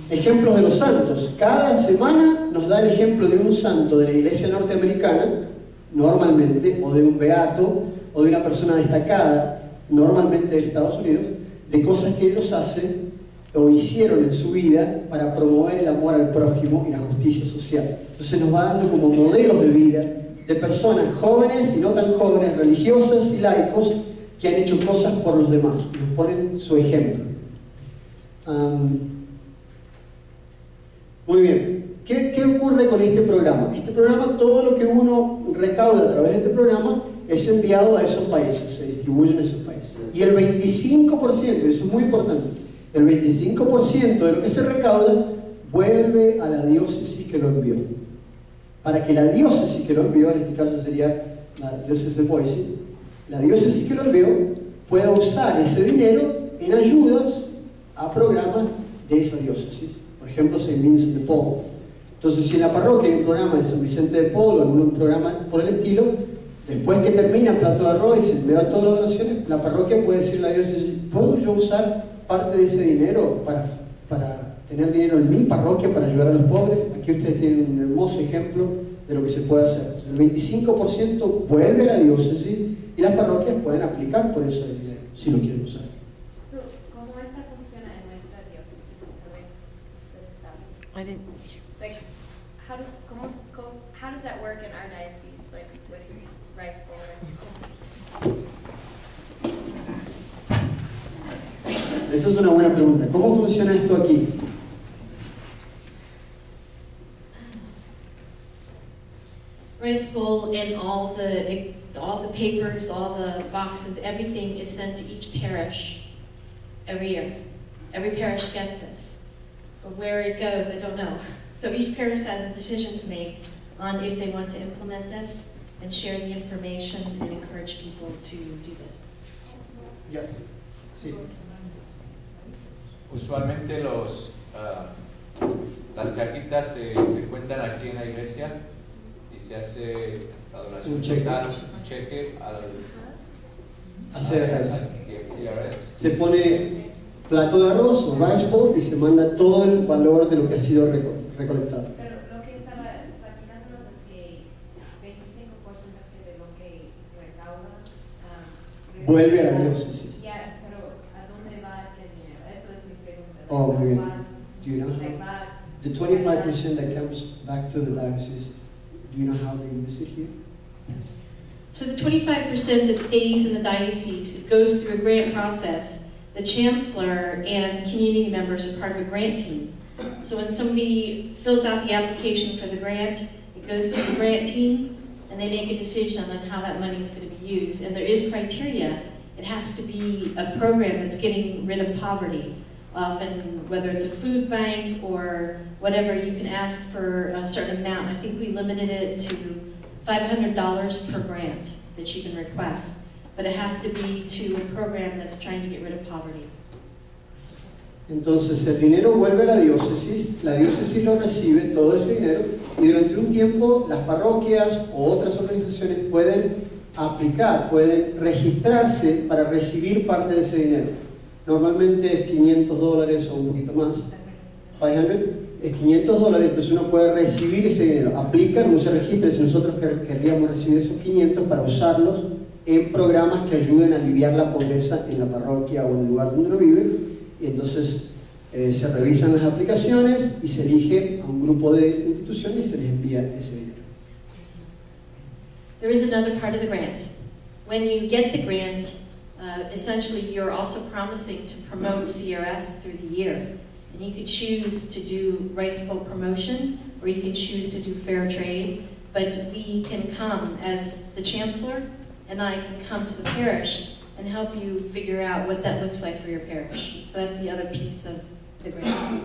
Ejemplos de los santos. Cada semana nos da el ejemplo de un santo de la iglesia norteamericana, normalmente, o de un beato, o de una persona destacada, normalmente de Estados Unidos, de cosas que ellos hacen o hicieron en su vida para promover el amor al prójimo y la justicia social. Entonces nos va dando como modelos de vida de personas jóvenes y no tan jóvenes, religiosas y laicos, que han hecho cosas por los demás. Nos ponen su ejemplo. Muy bien. ¿Qué ocurre con este programa? Este programa, todo lo que uno recauda a través de este programa es enviado a esos países, se distribuye en esos países. Y el 25%, eso es muy importante, el 25% de lo que se recauda vuelve a la diócesis que lo envió. Para que la diócesis que lo envió, en este caso sería la diócesis de Boise, la diócesis que lo envió pueda usar ese dinero en ayudas a programas de esa diócesis. Por ejemplo, St. Vincent de Paul. Entonces, si en la parroquia hay un programa de San Vicente de Paul o algún programa por el estilo, después que termina el plato de arroz y se envía todas las donaciones, la parroquia puede decirle a Dios, ¿puedo yo usar parte de ese dinero para tener dinero en mi parroquia para ayudar a los pobres? Aquí ustedes tienen un hermoso ejemplo de lo que se puede hacer. O sea, el 25% vuelve a la diócesis y las parroquias pueden aplicar por ese dinero, si lo quieren usar. ¿Cómo esta funciona en nuestra diócesis? Tal vez ustedes saben. Like, how does that work in our diocese, like with Rice Bowl? Esa es una buena pregunta. ¿Cómo funciona esto aquí? Rice Bowl and all the all the papers, all the boxes, everything is sent to each parish every year. Every parish gets this. But where it goes, I don't know. So each parish has a decision to make on if they want to implement this and share the information and encourage people to do this. Yes. Sí. Usualmente las cajitas se cuentan aquí en la iglesia y se hace la donación Un cheque. total, un cheque al CRS. Se pone plato de arroz o rice bowl y se manda todo el valor de lo que ha sido recolectado. Pero lo que estaba platicándonos es que 25% de lo que recauda vuelve a la diócesis. Ya, pero ¿a dónde va este dinero? Eso es mi pregunta. Oh, muy bien. Do you know how? The 25% that comes back to the diocese, do you know how they use it here? So the 25% that stays in the diocese, it goes through a grant process. The chancellor and community members are part of a grant team. So when somebody fills out the application for the grant, it goes to the grant team, and they make a decision on how that money is going to be used. And there is criteria. It has to be a program that's getting rid of poverty. Often, whether it's a food bank or whatever, you can ask for a certain amount. I think we limited it to $500 per grant that you can request. But it has to be to a program that's trying to get rid of poverty. Entonces el dinero vuelve a la diócesis lo recibe, todo ese dinero, y durante un tiempo las parroquias o otras organizaciones pueden aplicar, pueden registrarse para recibir parte de ese dinero. Normalmente es $500 o un poquito más. 500 es $500, entonces uno puede recibir ese dinero. Aplican, uno se registra, si nosotros querríamos recibir esos 500 para usarlos en programas que ayuden a aliviar la pobreza en la parroquia o en el lugar donde uno vive. Y entonces se revisan las aplicaciones y se elige a un grupo de instituciones y se les envía ese dinero. There is another part of the grant. When you get the grant, essentially you're also promising to promote CRS through the year. And you could choose to do Rice Bowl promotion, or you can choose to do fair trade. But we can come, as the chancellor and I can come to the parish and help you figure out what that looks like for your parish. So that's the other piece of the grant.